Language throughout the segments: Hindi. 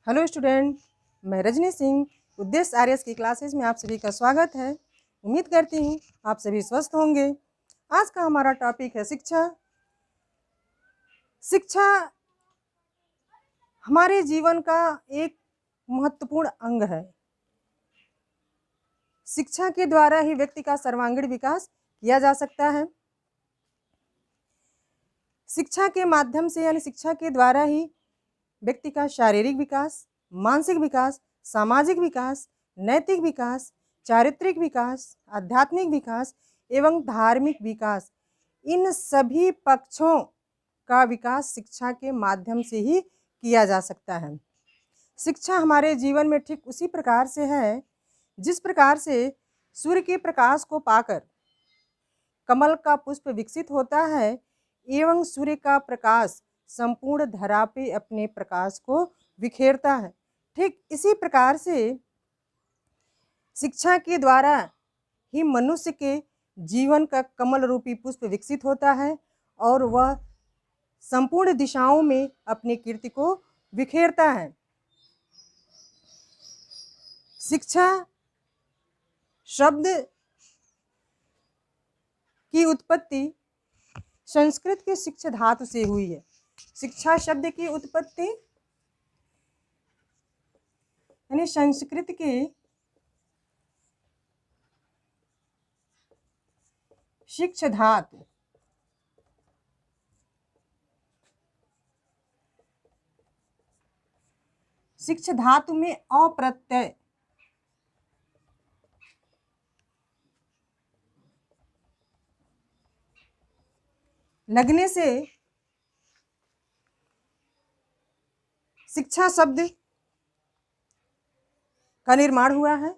हेलो स्टूडेंट, मैं रजनी सिंह। उद्देश्य आर्यस की क्लासेस में आप सभी का स्वागत है। उम्मीद करती हूँ आप सभी स्वस्थ होंगे। आज का हमारा टॉपिक है शिक्षा। शिक्षा हमारे जीवन का एक महत्वपूर्ण अंग है। शिक्षा के द्वारा ही व्यक्ति का सर्वांगीण विकास किया जा सकता है। शिक्षा के माध्यम से यानी शिक्षा के द्वारा ही व्यक्ति का शारीरिक विकास, मानसिक विकास, सामाजिक विकास, नैतिक विकास, चारित्रिक विकास, आध्यात्मिक विकास एवं धार्मिक विकास, इन सभी पक्षों का विकास शिक्षा के माध्यम से ही किया जा सकता है। शिक्षा हमारे जीवन में ठीक उसी प्रकार से है जिस प्रकार से सूर्य के प्रकाश को पाकर कमल का पुष्प विकसित होता है एवं सूर्य का प्रकाश संपूर्ण धरा पे अपने प्रकाश को बिखेरता है। ठीक इसी प्रकार से शिक्षा के द्वारा ही मनुष्य के जीवन का कमल रूपी पुष्प विकसित होता है और वह संपूर्ण दिशाओं में अपनी कीर्ति को बिखेरता है। शिक्षा शब्द की उत्पत्ति संस्कृत के शिक्ष धातु से हुई है। शिक्षा शब्द की उत्पत्ति यानी संस्कृत के शिक्ष धातु शिक्ष धातु में अप्रत्यय लगने से शिक्षा शब्द का निर्माण हुआ है,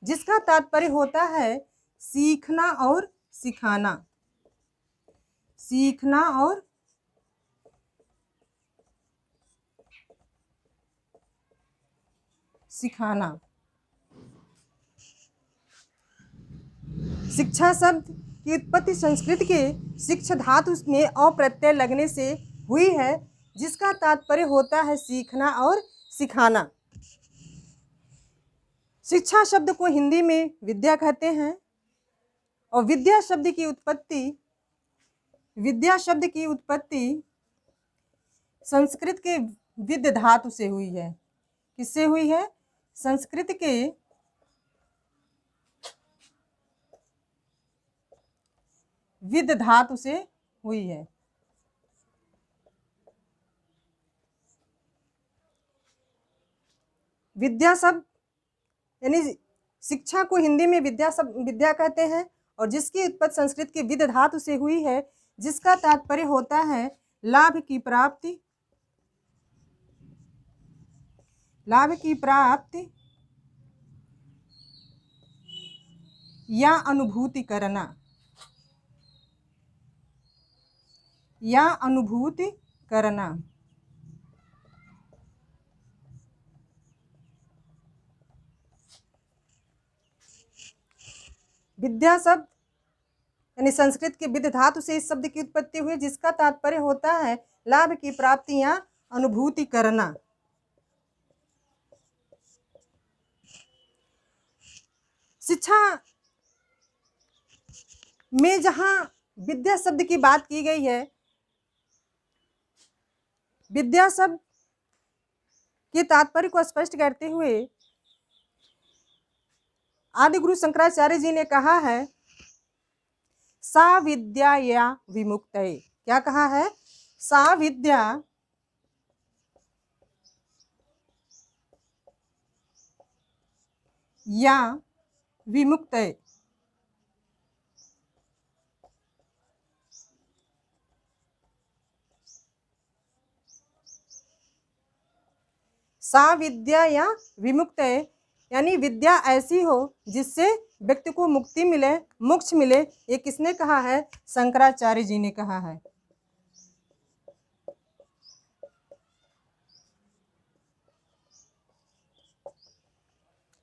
जिसका तात्पर्य होता है सीखना और सिखाना। सीखना और सिखाना। शिक्षा शब्द की उत्पत्ति संस्कृत के शिक्ष धातु में अप्रत्यय लगने से हुई है, जिसका तात्पर्य होता है सीखना और सिखाना। शिक्षा शब्द को हिंदी में विद्या कहते हैं और विद्या शब्द की उत्पत्ति संस्कृत के विद धातु से हुई है। किससे हुई है? संस्कृत के विद धातु से हुई है। विद्या शब्द यानी शिक्षा को हिंदी में विद्या कहते हैं और जिसकी उत्पत्ति संस्कृत के विद धातु से हुई है, जिसका तात्पर्य होता है लाभ की प्राप्ति या अनुभूति करना। विद्या शब्द यानी संस्कृत के विद धातु से इस शब्द की उत्पत्ति हुई, जिसका तात्पर्य होता है लाभ की प्राप्ति या अनुभूति करना। शिक्षा में जहां विद्या शब्द की बात की गई है, विद्या शब्द के तात्पर्य को स्पष्ट करते हुए आदि गुरु शंकराचार्य जी ने कहा है सा विद्या या विमुक्तये। क्या कहा है? सा विद्या या विमुक्तये। सा विद्या या विमुक्तये यानी विद्या ऐसी हो जिससे व्यक्ति को मुक्ति मिले, मोक्ष मिले। ये किसने कहा है? शंकराचार्य जी ने कहा है।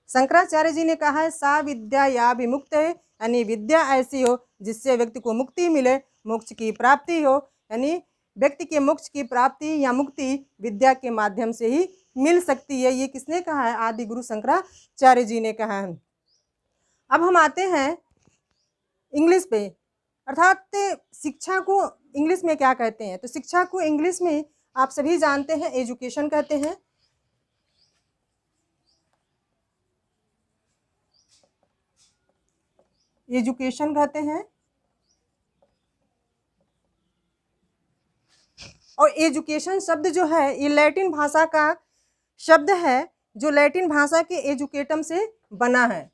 शंकराचार्य जी ने कहा है सा विद्या या विमुक्तये यानी विद्या ऐसी हो जिससे व्यक्ति को मुक्ति मिले, मोक्ष की प्राप्ति हो। यानी व्यक्ति के मोक्ष की प्राप्ति या मुक्ति विद्या के माध्यम से ही मिल सकती है। ये किसने कहा है? आदि गुरु शंकराचार्य जी ने कहा है। अब हम आते हैं इंग्लिश पे, अर्थात शिक्षा को इंग्लिश में क्या कहते हैं? तो शिक्षा को इंग्लिश में आप सभी जानते हैं एजुकेशन कहते हैं। एजुकेशन कहते हैं। और एजुकेशन शब्द जो है ये लैटिन भाषा का शब्द है, जो लैटिन भाषा के एजुकेटम से बना है।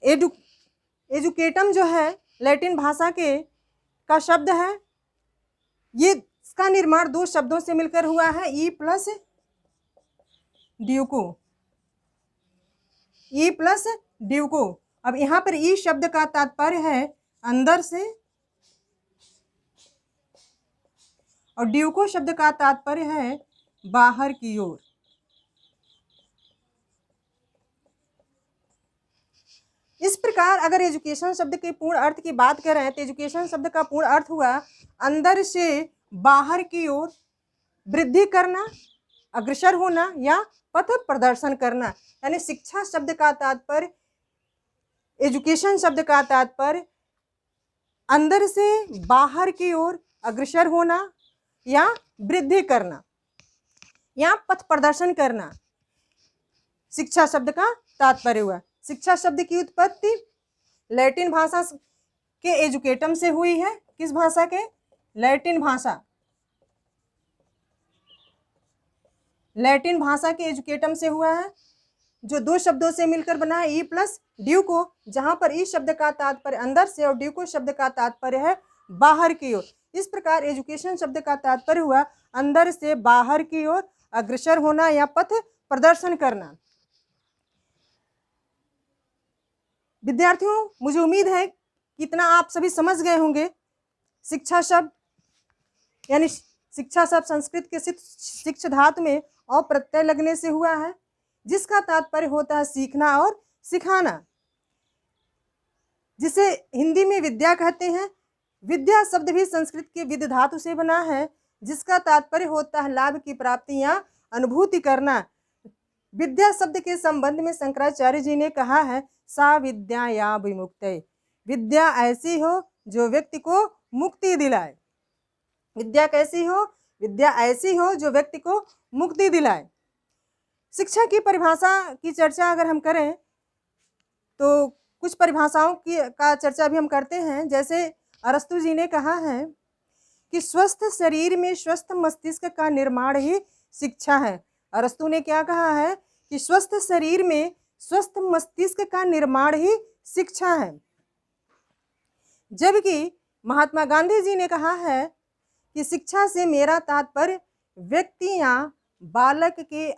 एजुकेटम जो है लैटिन भाषा का शब्द है। ये इसका निर्माण दो शब्दों से मिलकर हुआ है, ई प्लस ड्यूको। E plus ड्यूको। अब यहाँ पर ई शब्द का तात्पर्य है अंदर से, और ड्यूको शब्द का तात्पर्य है बाहर की ओर। इस प्रकार अगर एजुकेशन शब्द के पूर्ण अर्थ की बात करें तो एजुकेशन शब्द का पूर्ण अर्थ हुआ अंदर से बाहर की ओर वृद्धि करना, अग्रसर होना या पथ प्रदर्शन करना। यानी शिक्षा शब्द का तात्पर्य, एजुकेशन शब्द का तात्पर्य अंदर से बाहर की ओर अग्रसर होना या वृद्धि करना या पथ प्रदर्शन करना शिक्षा शब्द का तात्पर्य हुआ। शिक्षा शब्द की उत्पत्ति लैटिन भाषा के एजुकेटम से हुई है। किस भाषा के? लैटिन भाषा। लैटिन भाषा के एजुकेटम से हुआ है, जो दो शब्दों से मिलकर बना है, ई प्लस ड्यूको, जहां पर ई शब्द का तात्पर्य अंदर से और ड्यूको शब्द का तात्पर्य है बाहर की ओर। इस प्रकार एजुकेशन शब्द का तात्पर्य हुआ अंदर से बाहर की ओर अग्रसर होना या पथ प्रदर्शन करना। विद्यार्थियों, मुझे उम्मीद है कि इतना आप सभी समझ गए होंगे। शिक्षा शब्द यानी शिक्षा शब्द संस्कृत के शिक्ष धातु में और प्रत्यय लगने से हुआ है, जिसका तात्पर्य होता है सीखना और सिखाना, जिसे हिंदी में विद्या कहते हैं। विद्या शब्द भी संस्कृत के विद धातु से बना है, जिसका तात्पर्य होता है लाभ की प्राप्ति या अनुभूति करना। विद्या शब्द के संबंध में शंकराचार्य जी ने कहा है, सा विद्या या विमुक्तये। विद्या ऐसी हो जो व्यक्ति को मुक्ति दिलाए। विद्या कैसी हो? विद्या ऐसी हो जो व्यक्ति को मुक्ति दिलाए। शिक्षा की परिभाषा की चर्चा अगर हम करें तो कुछ परिभाषाओं का चर्चा भी हम करते हैं। जैसे अरस्तु जी ने कहा है कि स्वस्थ शरीर में स्वस्थ मस्तिष्क का निर्माण ही शिक्षा है। अरस्तु ने क्या कहा है कि स्वस्थ शरीर में स्वस्थ मस्तिष्क का निर्माण ही शिक्षा है। जबकि महात्मा गांधी जी ने कहा है कि शिक्षा से मेरा तात्पर्य व्यक्ति या बालक के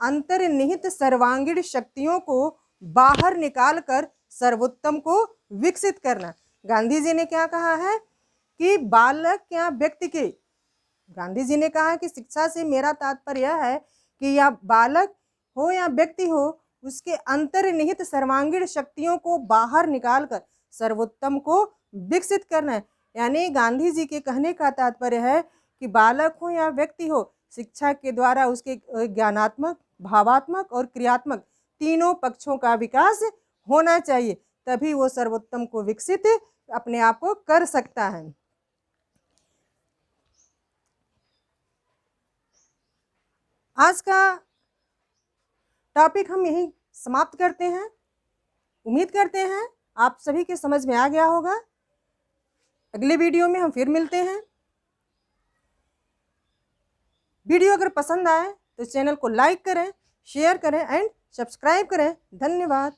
अंतर्निहित सर्वांगीण शक्तियों को बाहर निकालकर सर्वोत्तम को विकसित करना। गांधी जी ने क्या कहा है कि बालक या व्यक्ति के, गांधी जी ने कहा कि शिक्षा से मेरा तात्पर्य यह है कि या बालक हो या व्यक्ति हो, उसके अंतर्निहित सर्वांगीण शक्तियों को बाहर निकालकर सर्वोत्तम को विकसित करना है। यानी गांधी जी के कहने का तात्पर्य है कि बालक हो या व्यक्ति हो, शिक्षा के द्वारा उसके ज्ञानात्मक, भावात्मक और क्रियात्मक तीनों पक्षों का विकास होना चाहिए, तभी वो सर्वोत्तम को विकसित अपने आप को कर सकता है। आज का टॉपिक हम यहीं समाप्त करते हैं। उम्मीद करते हैं आप सभी के समझ में आ गया होगा। अगले वीडियो में हम फिर मिलते हैं। वीडियो अगर पसंद आए तो चैनल को लाइक करें, शेयर करें एंड सब्सक्राइब करें। धन्यवाद।